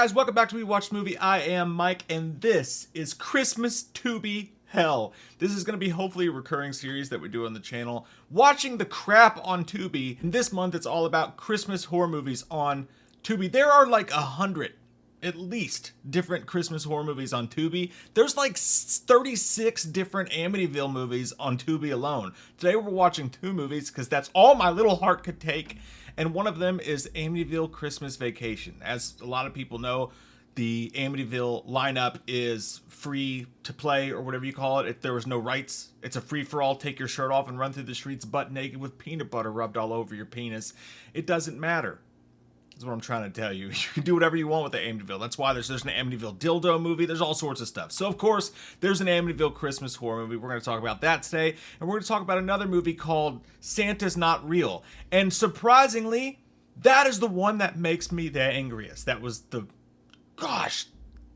guys, welcome back to We Watched Movie. I am Mike, and this is Christmas Tubi Hell. This is going to be hopefully a recurring series that we do on the channel, watching the crap on Tubi. And this month, it's all about Christmas horror movies on Tubi. There are like 100, at least, different Christmas horror movies on Tubi. There's like 36 different Amityville movies on Tubi alone. Today we're watching 2 movies because that's all my little heart could take. And one of them is Amityville Christmas Vacation. As a lot of people know, the Amityville lineup is free to play, or whatever you call it. If there was no rights, it's a free-for-all. Take your shirt off and run through the streets butt naked with peanut butter rubbed all over your penis. It doesn't matter. That's what I'm trying to tell you. You can do whatever you want with the Amityville. That's why there's an Amityville dildo movie. There's all sorts of stuff. So, of course, there's an Amityville Christmas horror movie. We're going to talk about that today. And we're going to talk about another movie called Santa's Not Real. And surprisingly, that is the one that makes me the angriest. That was the... Gosh,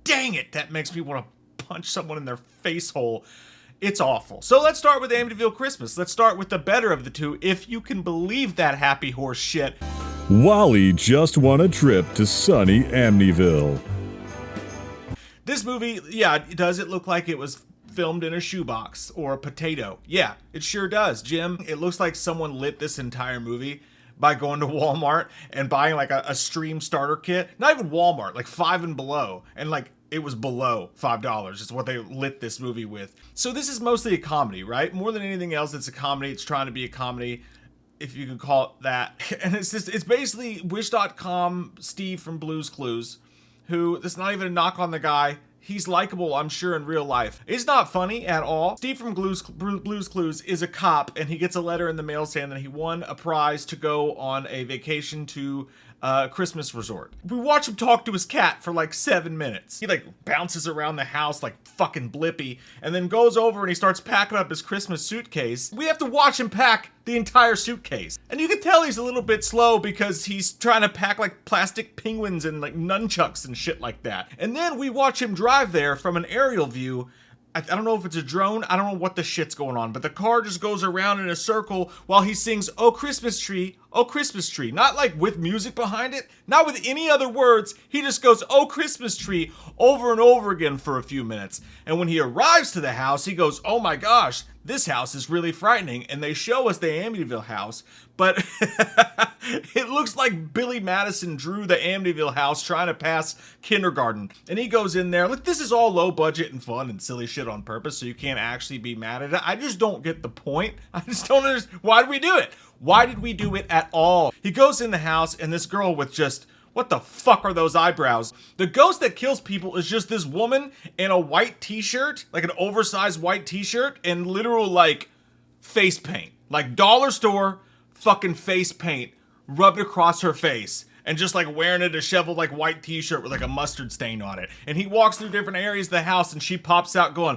dang it. That makes me want to punch someone in their face hole. It's awful. So let's start with Amityville Christmas. Let's start with the better of the two, if you can believe that happy horse shit. Wally just won a trip to sunny Amityville. This movie, yeah, does it look like it was filmed in a shoebox or a potato? Yeah, it sure does, Jim. It looks like someone lit this entire movie by going to Walmart and buying like a stream starter kit. Not even Walmart, like 5 and below. And like it was below $5 is what they lit this movie with. So this is mostly a comedy, right? More than anything else, it's a comedy. It's trying to be a comedy, if you can call it that. And it's basically Wish.com Steve from Blue's Clues, who, this is not even a knock on the guy. He's likable, I'm sure, in real life. It's not funny at all. Steve from Blue's Clues is a cop, and he gets a letter in the mail saying that he won a prize to go on a vacation to a Christmas resort. We watch him talk to his cat for like 7 minutes. He like bounces around the house like fucking Blippy, and then goes over and he starts packing up his Christmas suitcase. We have to watch him pack the entire suitcase. And you can tell he's a little bit slow because he's trying to pack like plastic penguins and like nunchucks and shit like that. And then we watch him drive there from an aerial view. I don't know if it's a drone. I don't know what the shit's going on, but the car just goes around in a circle while he sings, "Oh Christmas Tree, oh Christmas Tree." Not like with music behind it, not with any other words. He just goes, "Oh Christmas Tree," over and over again for a few minutes. And when he arrives to the house, he goes, "Oh my gosh, this house is really frightening." And they show us the Amityville house, but it looks like Billy Madison drew the Amityville house trying to pass kindergarten. And he goes in there. Look, this is all low budget and fun and silly shit on purpose, so you can't actually be mad at it. I just don't get the point. I just don't understand. Why did we do it? Why did we do it at all? He goes in the house, and this girl with just... What the fuck are those eyebrows? The ghost that kills people is just this woman in a white t-shirt, like an oversized white t-shirt, and literal, like, face paint. Like, dollar store fucking face paint rubbed across her face. And just, like, wearing a disheveled, like, white t-shirt with, like, a mustard stain on it. And he walks through different areas of the house, and she pops out going,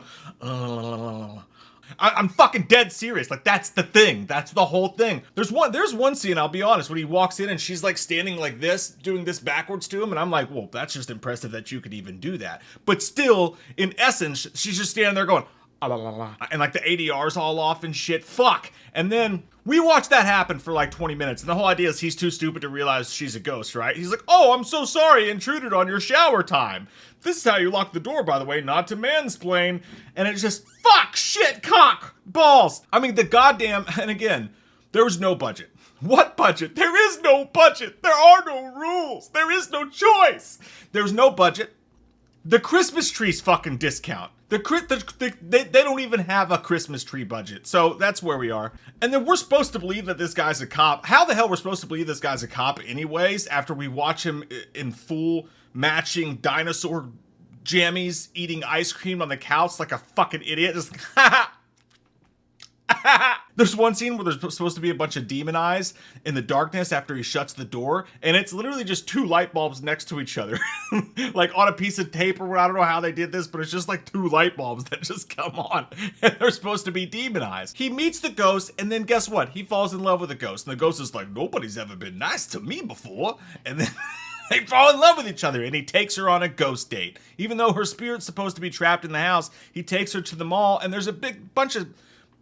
I'm fucking dead serious. Like, that's the thing. That's the whole thing. There's one scene, I'll be honest, when he walks in and she's like standing like this, doing this backwards to him. And I'm like, well, that's just impressive that you could even do that. But still, in essence, she's just standing there going, ah, la, la, la. And like the ADR's all off and shit. Fuck. And then we watch that happen for like 20 minutes. And the whole idea is he's too stupid to realize she's a ghost, right? He's like, "Oh, I'm so sorry, intruded on your shower time. This is how you lock the door, by the way, not to mansplain." And it's just, fuck, shit, cock, balls. I mean, the goddamn, and again, there was no budget. What budget? There is no budget. There are no rules. There is no choice. There's no budget. The Christmas tree's fucking discount. They don't even have a Christmas tree budget. So that's where we are. And then we're supposed to believe that this guy's a cop. How the hell we're supposed to believe this guy's a cop anyways after we watch him in full matching dinosaur jammies eating ice cream on the couch like a fucking idiot? Just There's one scene where there's supposed to be a bunch of demon eyes in the darkness after he shuts the door, and it's literally just 2 light bulbs next to each other. Like on a piece of tape, or I don't know how they did this, but it's just like 2 light bulbs that just come on, and they're supposed to be demon eyes. He meets the ghost, and then guess what? He falls in love with the ghost, and the ghost is like, "Nobody's ever been nice to me before." And then they fall in love with each other, and he takes her on a ghost date. Even though her spirit's supposed to be trapped in the house, he takes her to the mall, and there's a big bunch of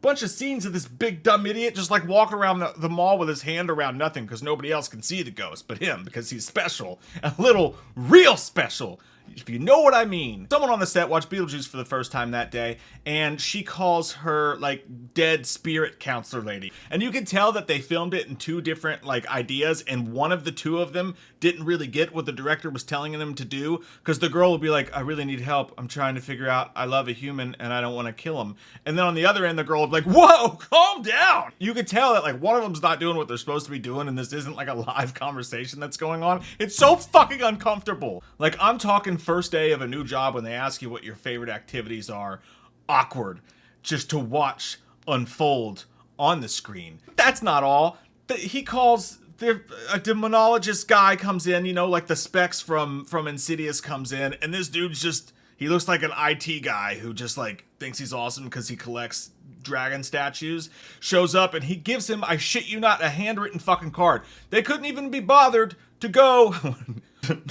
bunch of scenes of this big dumb idiot just like walking around the mall with his hand around nothing because nobody else can see the ghost but him because he's special. A little real special. If you know what I mean. Someone on the set watched Beetlejuice for the first time that day, and she calls her, like, dead spirit counselor lady. And you can tell that they filmed it in two different, like, ideas, and one of the two of them didn't really get what the director was telling them to do, because the girl would be like, I really need help. I'm trying to figure out I love a human, and I don't want to kill him. And then on the other end, the girl would be like, whoa, calm down! You could tell that, like, one of them's not doing what they're supposed to be doing, and this isn't, like, a live conversation that's going on. It's so fucking uncomfortable. Like, I'm talking first day of a new job when they ask you what your favorite activities are. Awkward. Just to watch unfold on the screen. That's not all. He calls... a demonologist guy comes in, you know, like the Specs from Insidious comes in, and this dude's just... he looks like an IT guy who just, like, thinks he's awesome because he collects dragon statues. Shows up, and he gives him, I shit you not, a handwritten fucking card. They couldn't even be bothered to go...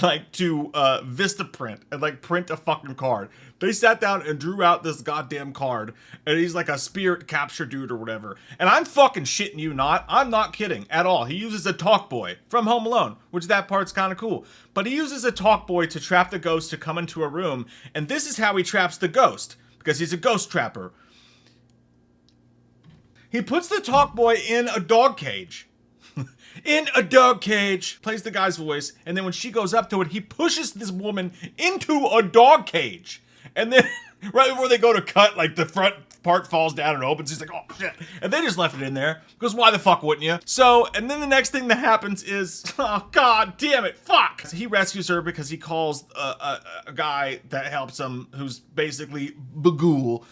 like to Vistaprint and like print a fucking card. They sat down and drew out this goddamn card, and he's like a spirit capture dude or whatever. And I'm fucking shitting you not. I'm not kidding at all. He uses a talk boy from Home Alone, which that part's kind of cool. But he uses a talk boy to trap the ghost to come into a room, and this is how he traps the ghost, because he's a ghost trapper. He puts the talk boy in a dog cage. In a dog cage, plays the guy's voice, and then when she goes up to it, he pushes this woman into a dog cage. And then, right before they go to cut, like, the front part falls down and opens. He's like, oh, shit. And they just left it in there, because why the fuck wouldn't you? So, and then the next thing that happens is, oh, god damn it, fuck! So he rescues her because he calls a guy that helps him, who's basically Bagul.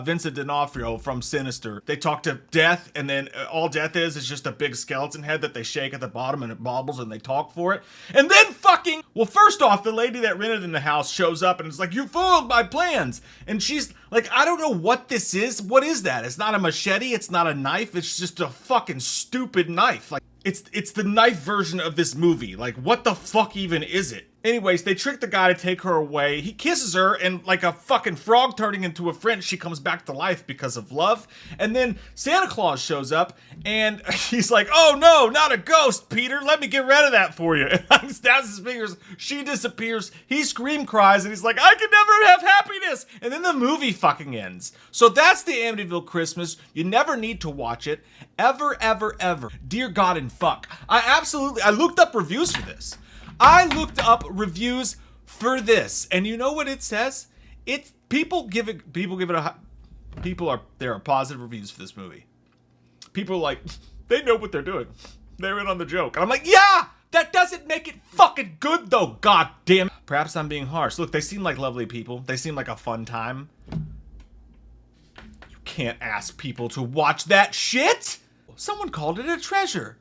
Vincent D'Onofrio from Sinister. They talk to Death, and then all Death is just a big skeleton head that they shake at the bottom and it bobbles and they talk for it. And then fucking, well, first off, the lady that rented in the house shows up and it's like, you foiled my plans. And she's like, I don't know what this is. What is that? It's not a machete. It's not a knife. It's just a fucking stupid knife. Like, it's the knife version of this movie. Like, what the fuck even is it? Anyways, they trick the guy to take her away. He kisses her, and like a fucking frog turning into a French, she comes back to life because of love. And then Santa Claus shows up, and he's like, oh no, not a ghost, Peter. Let me get rid of that for you. And he snaps his fingers. She disappears. He scream cries, and he's like, I can never have happiness. And then the movie fucking ends. So that's the Amityville Christmas. You never need to watch it. Ever, ever, ever. Dear God and fuck. I looked up reviews for this. And you know what it says? There are positive reviews for this movie. People are like, they know what they're doing. They're in on the joke. And I'm like, yeah, that doesn't make it fucking good though, god damn it. Perhaps I'm being harsh. Look, they seem like lovely people. They seem like a fun time. You can't ask people to watch that shit. Someone called it a treasure.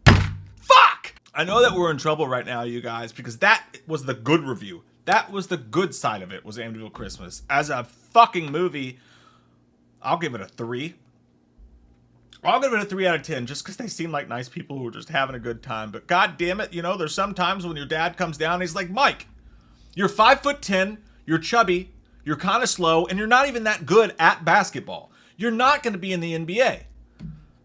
Fuck! I know that we're in trouble right now, you guys, because that was the good review. That was the good side of it, was Amityville Christmas. As a fucking movie, I'll give it a 3. I'll give it a 3 out of 10, just because they seem like nice people who are just having a good time. But god damn it, you know, there's some times when your dad comes down and he's like, Mike, you're 5'10", you're chubby, you're kind of slow, and you're not even that good at basketball. You're not going to be in the NBA.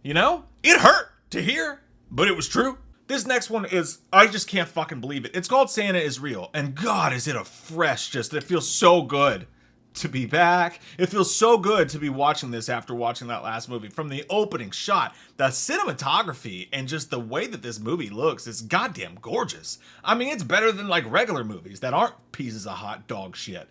You know? It hurt to hear, but it was true. This next one is, I just can't fucking believe it. It's called Santa is Real. And God, is it a fresh, it feels so good to be back. It feels so good to be watching this after watching that last movie. From the opening shot, the cinematography, and just the way that this movie looks is goddamn gorgeous. I mean, it's better than like regular movies that aren't pieces of hot dog shit.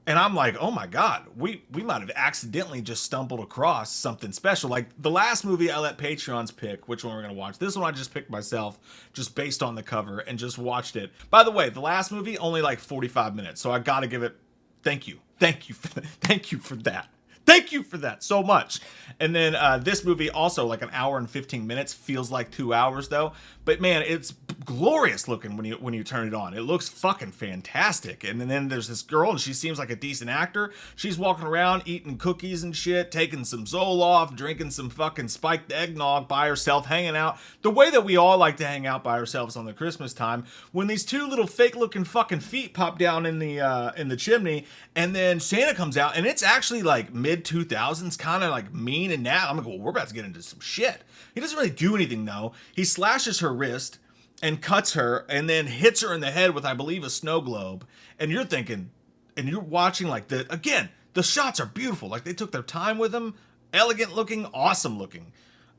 And I'm like, oh my God, we might have accidentally just stumbled across something special. Like the last movie I let Patreons pick which one we're going to watch. This one I just picked myself just based on the cover and just watched it. By the way, the last movie, only like 45 minutes. So I got to give it, thank you. Thank you for that. Thank you for that so much. And then this movie also like an hour and 15 minutes, feels like 2 hours though. But man, it's glorious looking when you turn it on. It looks fucking fantastic. And then there's this girl and she seems like a decent actor. She's walking around eating cookies and shit, taking some Zoloft, drinking some fucking spiked eggnog by herself, hanging out the way that we all like to hang out by ourselves on the Christmas time. When these two little fake looking fucking feet pop down in the chimney, and then Santa comes out and it's actually like mid mid 2000s, kind of like mean and now. I'm like, well, we're about to get into some shit. He doesn't really do anything though. He slashes her wrist and cuts her and then hits her in the head with, I believe, a snow globe. And you're thinking, and you're watching like the shots are beautiful. Like they took their time with them, elegant looking, awesome looking.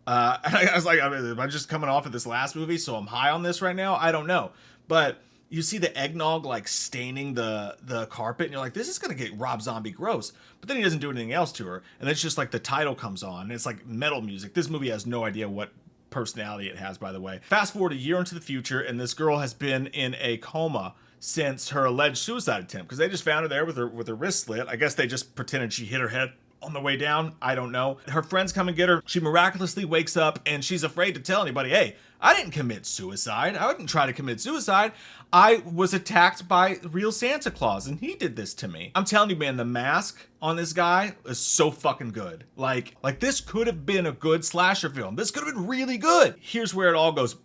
I was like, am I just coming off of this last movie, so I'm high on this right now? I don't know. But you see the eggnog like staining the carpet, and you're like, this is gonna get Rob Zombie gross. But then he doesn't do anything else to her, and it's just like the title comes on, and it's like metal music. This movie has no idea what personality it has, by the way. Fast forward a year into the future, and this girl has been in a coma since her alleged suicide attempt, because they just found her there with her wrist slit. I guess they just pretended she hit her head on the way down. I don't know. Her friends come and get her. She miraculously wakes up and she's afraid to tell anybody, hey, I didn't commit suicide. I wouldn't try to commit suicide. I was attacked by real Santa Claus and he did this to me. I'm telling you, man, the mask on this guy is so fucking good. Like this could have been a good slasher film. This could have been really good. Here's where it all goes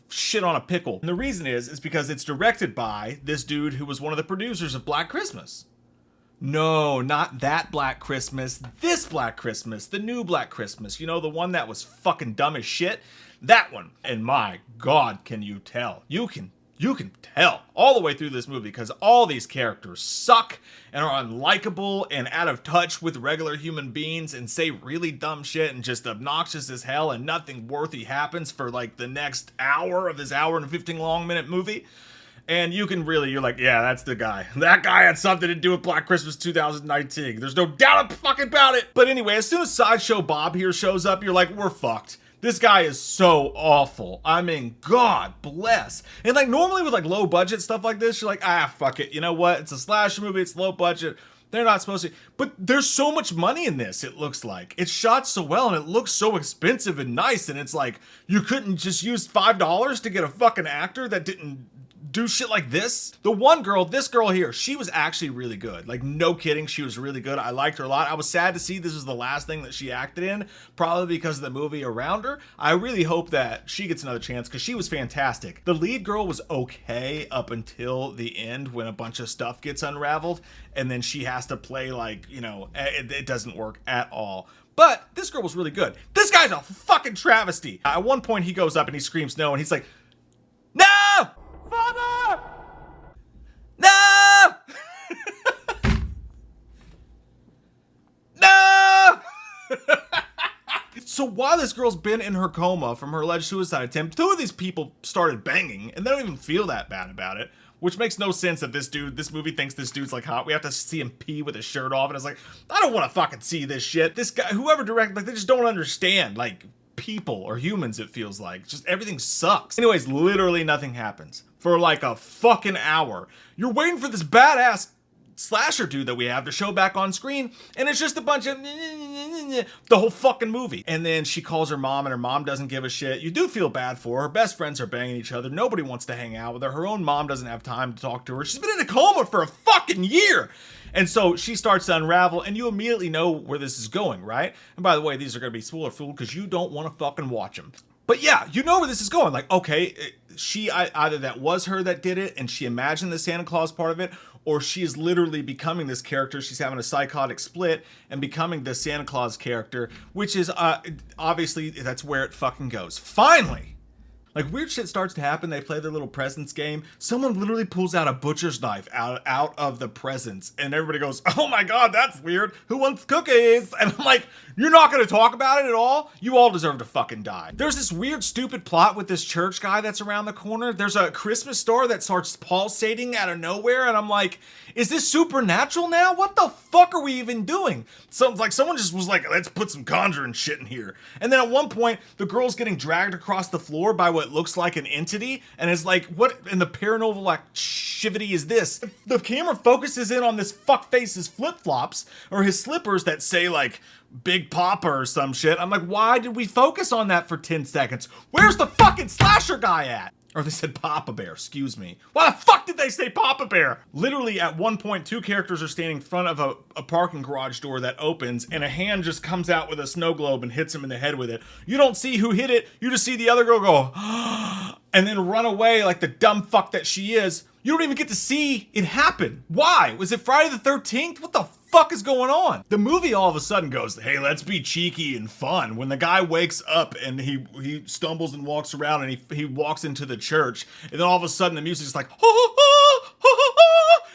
shit on a pickle. And the reason is because it's directed by this dude who was one of the producers of Black Christmas. No, not that Black Christmas. This Black Christmas. The new Black Christmas. You know, the one that was fucking dumb as shit? That one. And my God, can you tell? You can tell all the way through this movie because all these characters suck and are unlikable and out of touch with regular human beings and say really dumb shit and just obnoxious as hell and nothing worthy happens for like the next hour of this hour and 15 long minute movie. And you're like, yeah, that's the guy. That guy had something to do with Black Christmas 2019. There's no doubt fucking about it. But anyway, as soon as Sideshow Bob here shows up, you're like, we're fucked. This guy is so awful. I mean, God bless. And like normally with like low budget stuff like this, you're like, fuck it. You know what? It's a slasher movie. It's low budget. They're not supposed to. But there's so much money in this, it looks like. It's shot so well and it looks so expensive and nice. And it's like, you couldn't just use $5 to get a fucking actor that didn't do shit like this. The one girl, this girl here, she was actually really good. Like, no kidding, she was really good. I liked her a lot. I was sad to see this was the last thing that she acted in, probably because of the movie around her. I really hope that she gets another chance because she was fantastic. The lead girl was okay up until the end when a bunch of stuff gets unraveled and then she has to play like, you know, it doesn't work at all. But this girl was really good. This guy's a fucking travesty. At one point he goes up and he screams no and he's like, no! Father! No! No! So while this girl's been in her coma from her alleged suicide attempt, two of these people started banging, and they don't even feel that bad about it, which makes no sense that this movie thinks this dude's like hot. We have to see him pee with his shirt off, and it's like, I don't want to fucking see this shit. This guy, whoever directed, like, they just don't understand, like, people or humans, it feels like. Just everything sucks. Anyways, literally nothing happens for like a fucking hour. You're waiting for this badass slasher dude that we have to show back on screen, and it's just a bunch of the whole fucking movie. And then she calls her mom and her mom doesn't give a shit. You do feel bad for her. Best friends are banging each other. Nobody wants to hang out with her. Her own mom doesn't have time to talk to her. She's been in a coma for a fucking year. And so she starts to unravel, and you immediately know where this is going, right? And by the way, these are going to be spoiler filled because you don't want to fucking watch them. But yeah, you know where this is going. Like, okay, either that was her that did it and she imagined the Santa Claus part of it, or she is literally becoming this character. She's having a psychotic split and becoming the Santa Claus character, which is obviously that's where it fucking goes. Finally! Like, weird shit starts to happen. They play their little presents game. Someone literally pulls out a butcher's knife out of the presents. And everybody goes, oh my God, that's weird. Who wants cookies? And I'm like, you're not going to talk about it at all? You all deserve to fucking die. There's this weird, stupid plot with this church guy that's around the corner. There's a Christmas star that starts pulsating out of nowhere. And I'm like, is this supernatural now? What the fuck are we even doing? So, like, someone just was like, let's put some conjuring shit in here. And then at one point, the girl's getting dragged across the floor by what looks like an entity, and it's like, what in the paranormal activity is this? The camera focuses in on this fuckface's flip-flops or his slippers that say like Big Papa or some shit. I'm like, why did we focus on that for 10 seconds? Where's the fucking slasher guy at? Or they said Papa Bear, excuse me. Why the fuck did they say Papa Bear? Literally at one point, two characters are standing in front of a parking garage door that opens, and a hand just comes out with a snow globe and hits him in the head with it. You don't see who hit it, you just see the other girl go, and then run away like the dumb fuck that she is. You don't even get to see it happen. Why? Was it Friday the 13th? What the fuck fuck is going on? The movie all of a sudden goes, hey, let's be cheeky and fun. When the guy wakes up and he stumbles and walks around and he walks into the church, and then all of a sudden the music's like,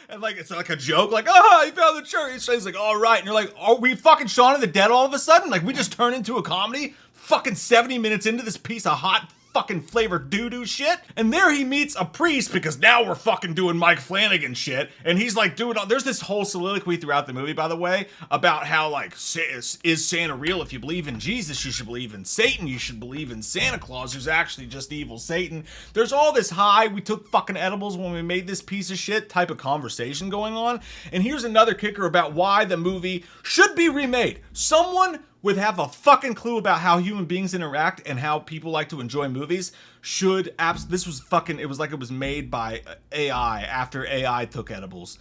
and like it's like a joke, like, he found the church. He's like, all right. And you're like, are we fucking Shaun of the Dead all of a sudden? Like, we just turned into a comedy? Fucking 70 minutes into this piece of hot fucking flavored doo-doo shit. And there he meets a priest, because now we're fucking doing Mike Flanagan shit. And he's like doing all, there's this whole soliloquy throughout the movie, by the way, about how like, is Santa real? If you believe in Jesus, you should believe in Satan. You should believe in Santa Claus, who's actually just evil Satan. There's all this we took fucking edibles when we made this piece of shit type of conversation going on. And here's another kicker about why the movie should be remade. Someone would have a fucking clue about how human beings interact and how people like to enjoy movies should this was fucking, it was like it was made by AI after AI took edibles.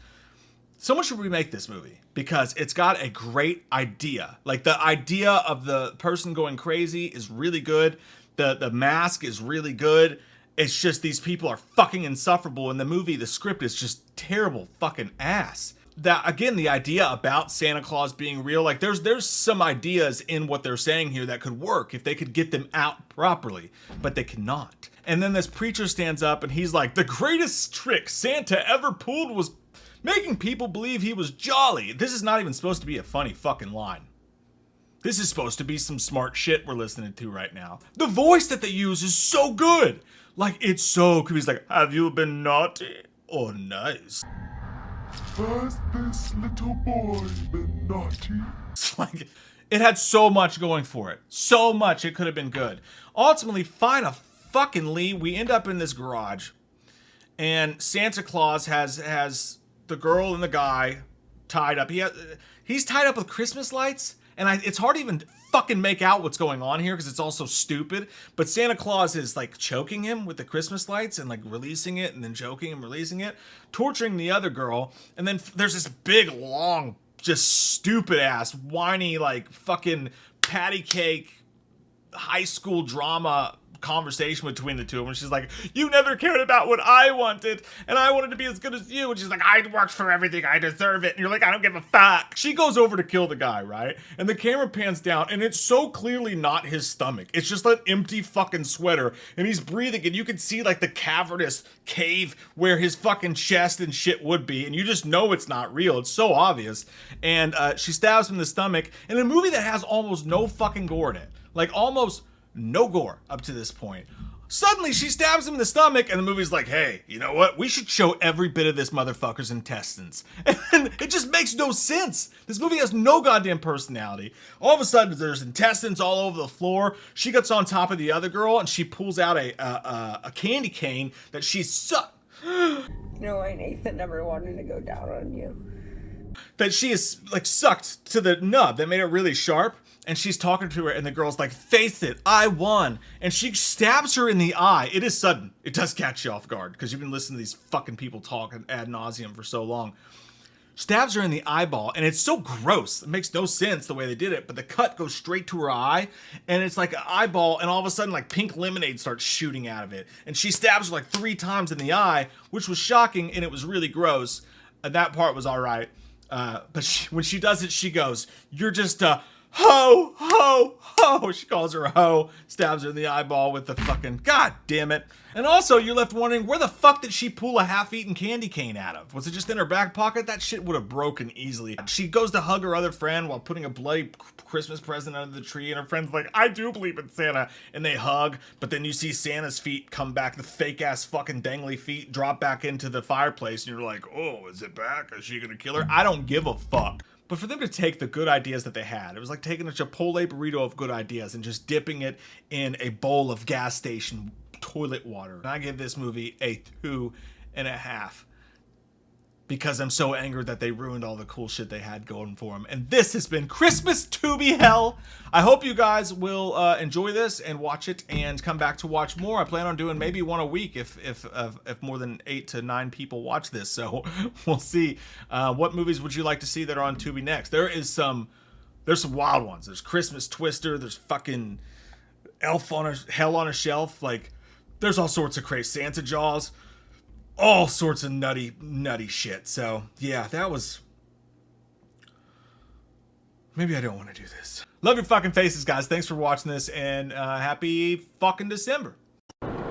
Someone should remake this movie because it's got a great idea. Like, the idea of the person going crazy is really good. The mask is really good. It's just these people are fucking insufferable. In the movie, the script is just terrible fucking ass. That, again, the idea about Santa Claus being real, like there's some ideas in what they're saying here that could work if they could get them out properly, but they cannot. And then this preacher stands up and he's like, the greatest trick Santa ever pulled was making people believe he was jolly. This is not even supposed to be a funny fucking line. This is supposed to be some smart shit we're listening to right now. The voice that they use is so good. Like, it's so cool. He's like, have you been naughty or nice? Has this little boy been naughty? It's like, it had so much going for it. So much it could have been good. Ultimately, we end up in this garage. And Santa Claus has the girl and the guy tied up. He's tied up with Christmas lights. And it's hard to even fucking make out what's going on here because it's all so stupid. But Santa Claus is like choking him with the Christmas lights and like releasing it and then choking him, releasing it, torturing the other girl. And then there's this big, long, just stupid ass, whiny, like fucking patty cake, high school drama conversation between the two of them. She's like, you never cared about what I wanted, and I wanted to be as good as you. And she's like, I worked for everything, I deserve it. And you're like, I don't give a fuck. She goes over to kill the guy, right? And the camera pans down, and it's so clearly not his stomach. It's just an empty fucking sweater, and he's breathing, and you can see like the cavernous cave where his fucking chest and shit would be, and you just know it's not real. It's so obvious. And she stabs him in the stomach in a movie that has almost no fucking gore in it. Like, almost no gore up to this point. Suddenly, she stabs him in the stomach, and the movie's like, hey, you know what? We should show every bit of this motherfucker's intestines. And it just makes no sense. This movie has no goddamn personality. All of a sudden, there's intestines all over the floor. She gets on top of the other girl, and she pulls out a candy cane that she sucked. You know why Nathan never wanted to go down on you? That she is, like, sucked to the nub. That made it really sharp. And she's talking to her, and the girl's like, face it, I won. And she stabs her in the eye. It is sudden. It does catch you off guard, because you've been listening to these fucking people talk ad nauseum for so long. Stabs her in the eyeball, and it's so gross. It makes no sense the way they did it, but the cut goes straight to her eye, and it's like an eyeball, and all of a sudden, like, pink lemonade starts shooting out of it. And she stabs her like 3 times in the eye, which was shocking, and it was really gross. And that part was all right. But when she does it, she goes, you're just a ho, ho, ho. She calls her a hoe, stabs her in the eyeball with the fucking, god damn it. And also, you're left wondering, where the fuck did she pull a half-eaten candy cane out of? Was it just in her back pocket? That shit would have broken easily. She goes to hug her other friend while putting a bloody Christmas present under the tree, and her friend's like, I do believe in Santa. And they hug, but then you see Santa's feet come back, the fake-ass fucking dangly feet drop back into the fireplace, and you're like, oh, is it back? Is she gonna kill her? I don't give a fuck. But for them to take the good ideas that they had, it was like taking a Chipotle burrito of good ideas and just dipping it in a bowl of gas station toilet water. And I give this movie a 2.5 because I'm so angered that they ruined all the cool shit they had going for them. And this has been Christmas Tubi Hell. I hope you guys will enjoy this and watch it and come back to watch more. I plan on doing maybe one a week if more than 8 to 9 people watch this. So we'll see. What movies would you like to see that are on Tubi next? There's some wild ones. There's Christmas Twister. There's fucking Hell on a Shelf. Like, there's all sorts of crazy Santa Jaws. All sorts of nutty shit. So yeah, that was Maybe I don't want to do this. Love your fucking faces, guys. Thanks for watching this, and happy fucking December.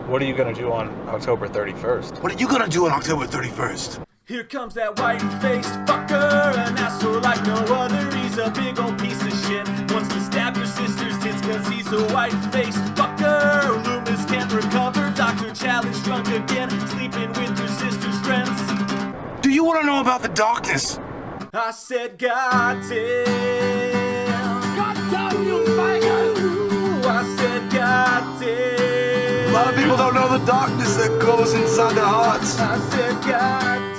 What are you gonna do on October 31st? What are you gonna do on October 31st? Here comes that white-faced fucker, an asshole like no other. He's a big old piece of shit. Wants to stab your sister's tits cause he's a white-faced fucker. Loomis can't recover. Dr. Challenge drunk again, sleeping with your sister's friends. Do you wanna know about the darkness? I said, goddamn. Goddamn you, faggot! I said, goddamn. A lot of people don't know the darkness that goes inside their hearts. I said, goddamn.